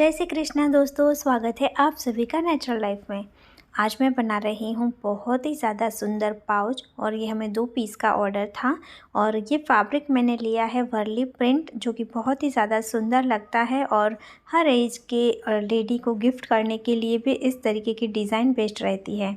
जय श्री कृष्णा दोस्तों, स्वागत है आप सभी का नेचुरल लाइफ में। आज मैं बना रही हूँ बहुत ही ज़्यादा सुंदर पाउच और ये हमें 2 पीस का ऑर्डर था। और ये फैब्रिक मैंने लिया है वर्ली प्रिंट, जो कि बहुत ही ज़्यादा सुंदर लगता है और हर एज के लेडी को गिफ्ट करने के लिए भी इस तरीके की डिज़ाइन बेस्ट रहती है।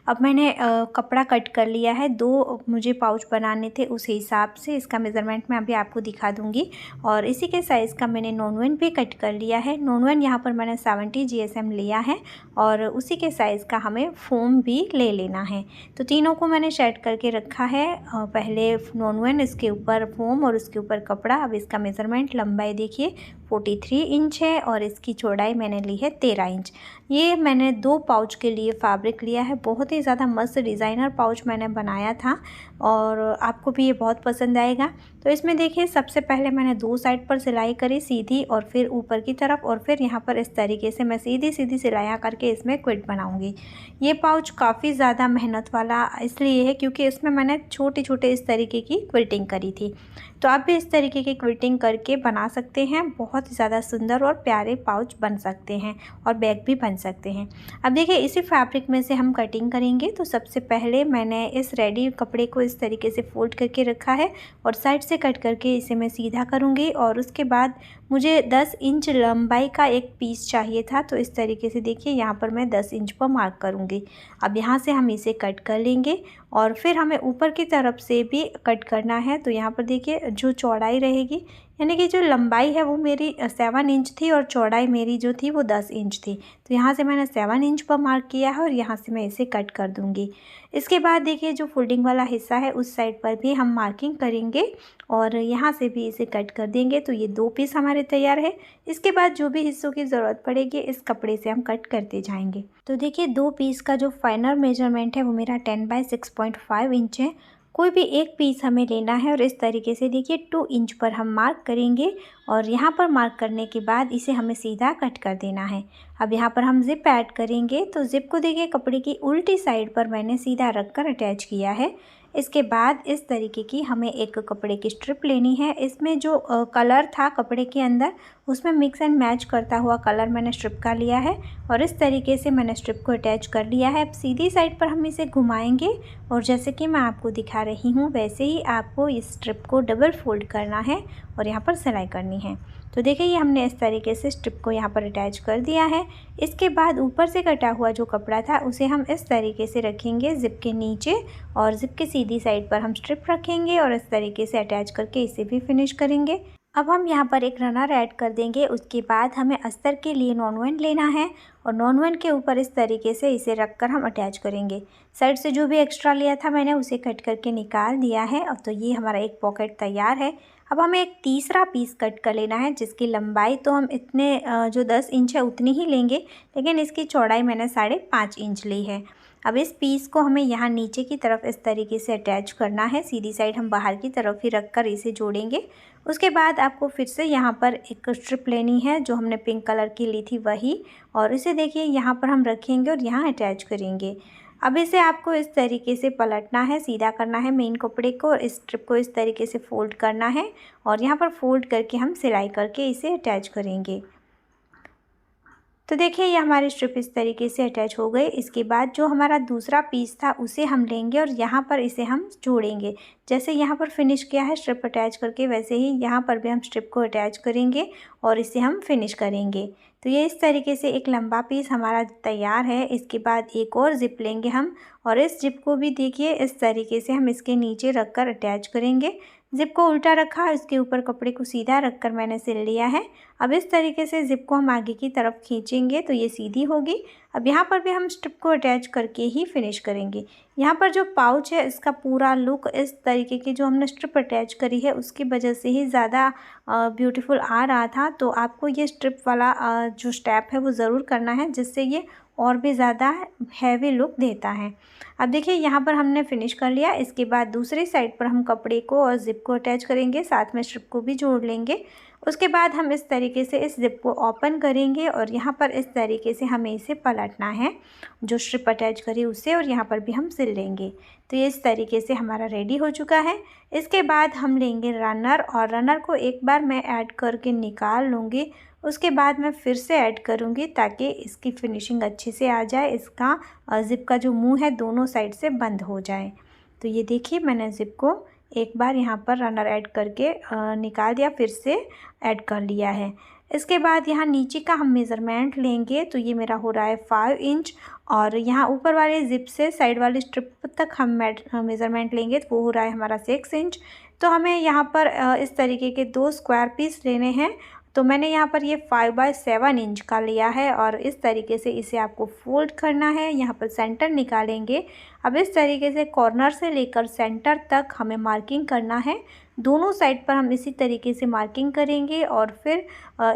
अब मैंने कपड़ा कट कर लिया है, 2 मुझे पाउच बनाने थे, उस हिसाब से इसका मेज़रमेंट मैं अभी आपको दिखा दूँगी। और इसी के साइज़ का मैंने नॉन-वन भी कट कर लिया है। नॉन-वन यहाँ पर मैंने 70 जीएसएम लिया है और उसी के साइज़ का हमें फ़ोम भी ले लेना है। तो तीनों को मैंने सेट करके रखा है, पहले नॉन-वन, इसके ऊपर फ़ोम और उसके ऊपर कपड़ा। अब इसका मेज़रमेंट लंबाई देखिए 43 इंच है और इसकी चौड़ाई मैंने ली है 13 इंच। ये मैंने 2 पाउच के लिए फैब्रिक लिया है। बहुत ही ज़्यादा मस्त डिज़ाइनर पाउच मैंने बनाया था और आपको भी ये बहुत पसंद आएगा। तो इसमें देखिए सबसे पहले मैंने 2 साइड पर सिलाई करी सीधी और फिर ऊपर की तरफ, और फिर यहाँ पर इस तरीके से मैं सीधी सीधी सिलाइयाँ करके इसमें क्विट बनाऊँगी। ये पाउच काफ़ी ज़्यादा मेहनत वाला इसलिए है क्योंकि इसमें मैंने छोटे छोटे इस तरीके की क्विल्टिंग करी थी। तो आप भी इस तरीके की क्विल्टिंग करके बना सकते हैं, बहुत ही ज़्यादा सुंदर और प्यारे पाउच बन सकते हैं और बैग भी बन सकते हैं। अब देखिए इसी फैब्रिक में से हम कटिंग करेंगे। तो सबसे पहले मैंने इस रेडी कपड़े को इस तरीके से फोल्ड करके रखा है और साइड से कट करके इसे मैं सीधा करूँगी। और उसके बाद मुझे 10 इंच लंबाई का एक पीस चाहिए था, तो इस तरीके से देखिए यहाँ पर मैं 10 इंच पर मार्क करूँगी। अब यहाँ से हम इसे कट कर लेंगे और फिर हमें ऊपर की तरफ से भी कट करना है। तो यहाँ पर देखिए जो चौड़ाई रहेगी, यानी कि जो लंबाई है वो मेरी 7 इंच थी और चौड़ाई मेरी जो थी वो 10 इंच थी। तो यहाँ से मैंने 7 इंच पर मार्क किया है और यहाँ से मैं इसे कट कर दूँगी। इसके बाद देखिए जो फोल्डिंग वाला हिस्सा है उस साइड पर भी हम मार्किंग करेंगे और यहाँ से भी इसे कट कर देंगे। तो ये 2 पीस हमारे तैयार है। इसके बाद जो भी हिस्सों की ज़रूरत पड़ेगी इस कपड़े से हम कट करते जाएंगे। तो देखिए 2 पीस का जो फाइनल मेजरमेंट है वो मेरा 10 बाय 6.5 इंच है। कोई भी एक पीस हमें लेना है और इस तरीके से देखिए 2 इंच पर हम मार्क करेंगे और यहाँ पर मार्क करने के बाद इसे हमें सीधा कट कर देना है। अब यहाँ पर हम ज़िप ऐड करेंगे। तो ज़िप को देखिए कपड़े की उल्टी साइड पर मैंने सीधा रख कर अटैच किया है। इसके बाद इस तरीके की हमें एक कपड़े की स्ट्रिप लेनी है। इसमें जो कलर था कपड़े के अंदर, उसमें मिक्स एंड मैच करता हुआ कलर मैंने स्ट्रिप का लिया है और इस तरीके से मैंने स्ट्रिप को अटैच कर लिया है। अब सीधी साइड पर हम इसे घुमाएंगे और जैसे कि मैं आपको दिखा रही हूँ वैसे ही आपको इस स्ट्रिप को डबल फोल्ड करना है और यहाँ पर सिलाई करनी है। तो देखिए ये हमने इस तरीके से स्ट्रिप को यहाँ पर अटैच कर दिया है। इसके बाद ऊपर से कटा हुआ जो कपड़ा था उसे हम इस तरीके से रखेंगे ज़िप के नीचे और ज़िप के सीधी साइड पर हम स्ट्रिप रखेंगे और इस तरीके से अटैच करके इसे भी फिनिश करेंगे। अब हम यहाँ पर एक रनर ऐड कर देंगे। उसके बाद हमें अस्तर के लिए नॉन-वन लेना है और नॉन-वन के ऊपर इस तरीके से इसे रखकर हम अटैच करेंगे। साइड से जो भी एक्स्ट्रा लिया था मैंने उसे कट करके निकाल दिया है। अब तो ये हमारा एक पॉकेट तैयार है। अब हमें एक तीसरा पीस कट कर लेना है जिसकी लंबाई तो हम इतने जो 10 इंच है उतनी ही लेंगे, लेकिन इसकी चौड़ाई मैंने 5.5 इंच ली है। अब इस पीस को हमें यहाँ नीचे की तरफ इस तरीके से अटैच करना है। सीधी साइड हम बाहर की तरफ ही रखकर इसे जोड़ेंगे। उसके बाद आपको फिर से यहाँ पर एक स्ट्रिप लेनी है जो हमने पिंक कलर की ली थी वही, और इसे देखिए यहाँ पर हम रखेंगे और यहाँ अटैच करेंगे। अब इसे आपको इस तरीके से पलटना है, सीधा करना है मेन कपड़े को और इस स्ट्रिप को इस तरीके से फोल्ड करना है और यहाँ पर फोल्ड करके हम सिलाई करके इसे अटैच करेंगे। तो देखिए ये हमारी स्ट्रिप इस तरीके से अटैच हो गई। इसके बाद जो हमारा दूसरा पीस था उसे हम लेंगे और यहाँ पर इसे हम जोड़ेंगे। जैसे यहाँ पर फिनिश किया है स्ट्रिप अटैच करके, वैसे ही यहाँ पर भी हम स्ट्रिप को अटैच करेंगे और इसे हम फिनिश करेंगे। तो ये इस तरीके से एक लंबा पीस हमारा तैयार है। इसके बाद एक और जिप लेंगे हम और इस जिप को भी देखिए इस तरीके से हम इसके नीचे रख कर अटैच करेंगे। ज़िप को उल्टा रखा, इसके ऊपर कपड़े को सीधा रखकर मैंने सिल लिया है। अब इस तरीके से ज़िप को हम आगे की तरफ खींचेंगे तो ये सीधी होगी। अब यहाँ पर भी हम स्ट्रिप को अटैच करके ही फिनिश करेंगे। यहाँ पर जो पाउच है इसका पूरा लुक इस तरीके की जो हमने स्ट्रिप अटैच करी है उसकी वजह से ही ज़्यादा ब्यूटीफुल आ रहा था। तो आपको ये स्ट्रिप वाला जो स्टेप है वो ज़रूर करना है, जिससे ये और भी ज़्यादा हैवी लुक देता है। अब देखिए यहाँ पर हमने फिनिश कर लिया। इसके बाद दूसरी साइड पर हम कपड़े को और ज़िप को अटैच करेंगे, साथ में स्ट्रिप को भी जोड़ लेंगे। उसके बाद हम इस तरीके से इस ज़िप को ओपन करेंगे और यहाँ पर इस तरीके से हमें इसे पलटना है, जो स्ट्रिप अटैच करी उससे, और यहाँ पर भी हम सिल लेंगे। तो ये इस तरीके से हमारा रेडी हो चुका है। इसके बाद हम लेंगे रनर, और रनर को एक बार मैं ऐड करके निकाल लूँगी। उसके बाद मैं फिर से ऐड करूँगी ताकि इसकी फिनिशिंग अच्छे से आ जाए, इसका ज़िप का जो मुँह है दोनों साइड से बंद हो जाए। तो ये देखिए मैंने ज़िप को एक बार यहाँ पर रनर ऐड करके निकाल दिया, फिर से ऐड कर लिया है। इसके बाद यहाँ नीचे का हम मेज़रमेंट लेंगे, तो ये मेरा हो रहा है 5 इंच, और यहाँ ऊपर वाले ज़िप से साइड वाली स्ट्रिप तक हम मेज़रमेंट लेंगे, तो वो हो रहा है हमारा 6 इंच। तो हमें यहाँ पर इस तरीके के 2 स्क्वायर पीस लेने हैं। तो मैंने यहाँ पर ये 5/7 इंच का लिया है, और इस तरीके से इसे आपको फोल्ड करना है। यहाँ पर सेंटर निकालेंगे। अब इस तरीके से कॉर्नर से लेकर सेंटर तक हमें मार्किंग करना है। दोनों साइड पर हम इसी तरीके से मार्किंग करेंगे और फिर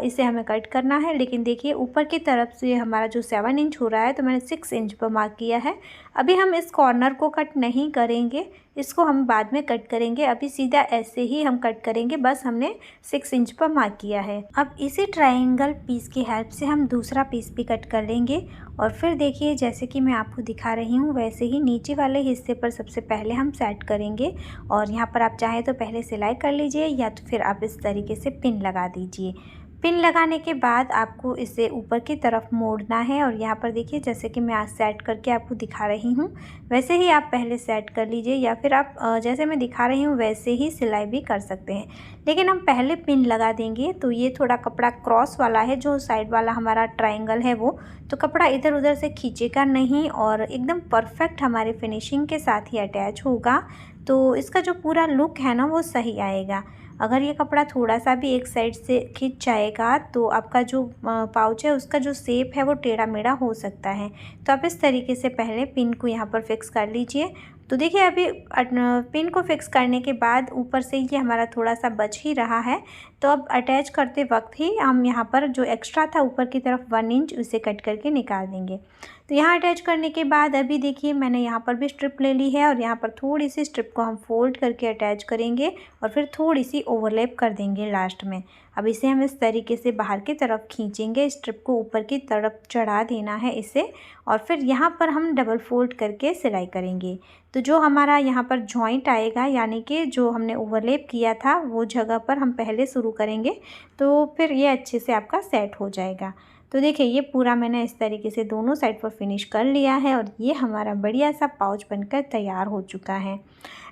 इसे हमें कट करना है। लेकिन देखिए ऊपर की तरफ से हमारा जो 7 इंच हो रहा है, तो मैंने 6 इंच पर मार्क किया है। अभी हम इस कॉर्नर को कट नहीं करेंगे, इसको हम बाद में कट करेंगे। अभी सीधा ऐसे ही हम कट करेंगे, बस हमने 6 इंच पर मार्क किया है। अब इसी ट्रायंगल पीस की हेल्प से हम दूसरा पीस भी कट कर लेंगे, और फिर देखिए जैसे कि मैं आपको दिखा रही हूँ वैसे ही नीचे वाले हिस्से पर सबसे पहले हम सेट करेंगे। और यहाँ पर आप चाहें तो पहले सिलाई कर लीजिए, या तो फिर आप इस तरीके से पिन लगा दीजिए। पिन लगाने के बाद आपको इसे ऊपर की तरफ मोड़ना है, और यहाँ पर देखिए जैसे कि मैं आज सेट करके आपको दिखा रही हूँ वैसे ही आप पहले सेट कर लीजिए, या फिर आप जैसे मैं दिखा रही हूँ वैसे ही सिलाई भी कर सकते हैं। लेकिन हम पहले पिन लगा देंगे। तो ये थोड़ा कपड़ा क्रॉस वाला है, जो साइड वाला हमारा ट्रायंगल है वो, तो कपड़ा इधर उधर से खींचेगा नहीं और एकदम परफेक्ट हमारे फिनिशिंग के साथ ही अटैच होगा। तो इसका जो पूरा लुक है ना वो सही आएगा। अगर ये कपड़ा थोड़ा सा भी एक साइड से खिंच जाएगा तो आपका जो पाउच है उसका जो शेप है वो टेढ़ा मेढ़ा हो सकता है। तो आप इस तरीके से पहले पिन को यहाँ पर फिक्स कर लीजिए। तो देखिए अभी पिन को फिक्स करने के बाद ऊपर से ये हमारा थोड़ा सा बच ही रहा है। तो अब अटैच करते वक्त ही हम यहाँ पर जो एक्स्ट्रा था ऊपर की तरफ 1 इंच उसे कट करके निकाल देंगे। तो यहाँ अटैच करने के बाद अभी देखिए मैंने यहाँ पर भी स्ट्रिप ले ली है, और यहाँ पर थोड़ी सी स्ट्रिप को हम फोल्ड करके अटैच करेंगे और फिर थोड़ी सी ओवरलैप कर देंगे लास्ट में। अब इसे हम इस तरीके से बाहर की तरफ खींचेंगे, स्ट्रिप को ऊपर की तरफ चढ़ा देना है इसे, और फिर यहाँ पर हम डबल फोल्ड करके सिलाई करेंगे। तो जो हमारा यहाँ पर जॉइंट आएगा, यानी कि जो हमने ओवरलैप किया था वो जगह पर हम पहले शुरू करेंगे, तो फिर ये अच्छे से आपका सेट हो जाएगा। तो देखिए ये पूरा मैंने इस तरीके से दोनों साइड पर फिनिश कर लिया है, और ये हमारा बढ़िया सा पाउच बनकर तैयार हो चुका है।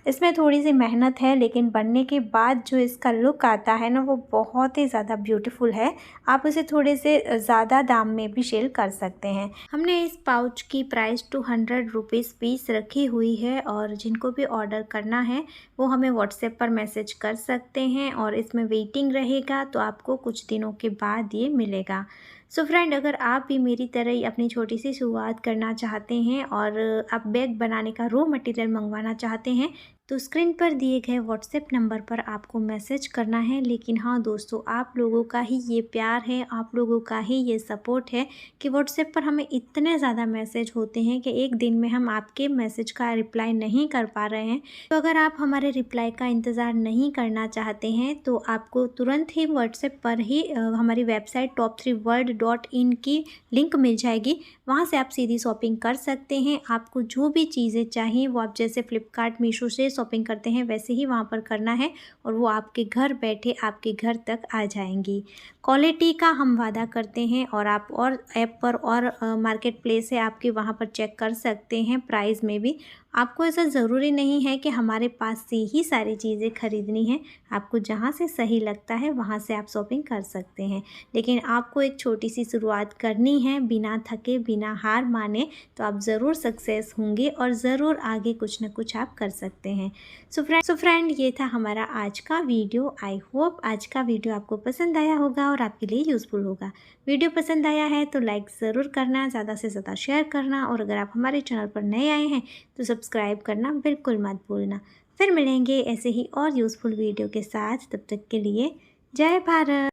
इसमें थोड़ी सी मेहनत है, लेकिन बनने के बाद जो इसका लुक आता है ना वो बहुत ही ज़्यादा ब्यूटीफुल है। आप उसे थोड़े से ज़्यादा दाम में भी सेल कर सकते हैं। हमने इस पाउच की प्राइस 200 रुपीज़ पीस रखी हुई है, और जिनको भी ऑर्डर करना है वो हमें व्हाट्सएप पर मैसेज कर सकते हैं, और इसमें वेटिंग रहेगा, तो आपको कुछ दिनों के बाद ये मिलेगा। सो फ्रेंड, अगर आप भी मेरी तरह ही अपनी छोटी सी शुरुआत करना चाहते हैं और आप बैग बनाने का रॉ मटेरियल मंगवाना चाहते हैं, तो स्क्रीन पर दिए गए व्हाट्सएप नंबर पर आपको मैसेज करना है। लेकिन हाँ दोस्तों, आप लोगों का ही ये प्यार है, आप लोगों का ही ये सपोर्ट है कि व्हाट्सएप पर हमें इतने ज़्यादा मैसेज होते हैं कि एक दिन में हम आपके मैसेज का रिप्लाई नहीं कर पा रहे हैं। तो अगर आप हमारे रिप्लाई का इंतज़ार नहीं करना चाहते हैं तो आपको तुरंत ही व्हाट्सएप पर ही हमारी वेबसाइट top3world.in की लिंक मिल जाएगी। वहाँ से आप सीधी शॉपिंग कर सकते हैं। आपको जो भी चीज़ें चाहिए वो आप जैसे फ्लिपकार्ट, मीशो से शॉपिंग करते हैं वैसे ही वहाँ पर करना है, और वो आपके घर बैठे आपके घर तक आ जाएंगी। क्वालिटी का हम वादा करते हैं, और आप और ऐप पर और मार्केट प्लेस है आपके, वहाँ पर चेक कर सकते हैं प्राइस में भी। आपको ऐसा ज़रूरी नहीं है कि हमारे पास से ही सारी चीज़ें खरीदनी है। आपको जहाँ से सही लगता है वहाँ से आप शॉपिंग कर सकते हैं। लेकिन आपको एक छोटी सी शुरुआत करनी है, बिना थके बिना हार माने, तो आप ज़रूर सक्सेस होंगे और ज़रूर आगे कुछ ना कुछ आप कर सकते हैं। सो फ्रेंड, ये था हमारा आज का वीडियो। आई होप आज का वीडियो आपको पसंद आया होगा और आपके लिए यूज़फुल होगा। वीडियो पसंद आया है तो लाइक ज़रूर करना, ज़्यादा से ज़्यादा शेयर करना, और अगर आप हमारे चैनल पर नए आए हैं तो सब्सक्राइब करना बिल्कुल मत भूलना। फिर मिलेंगे ऐसे ही और यूज़फुल वीडियो के साथ। तब तक के लिए जय भारत।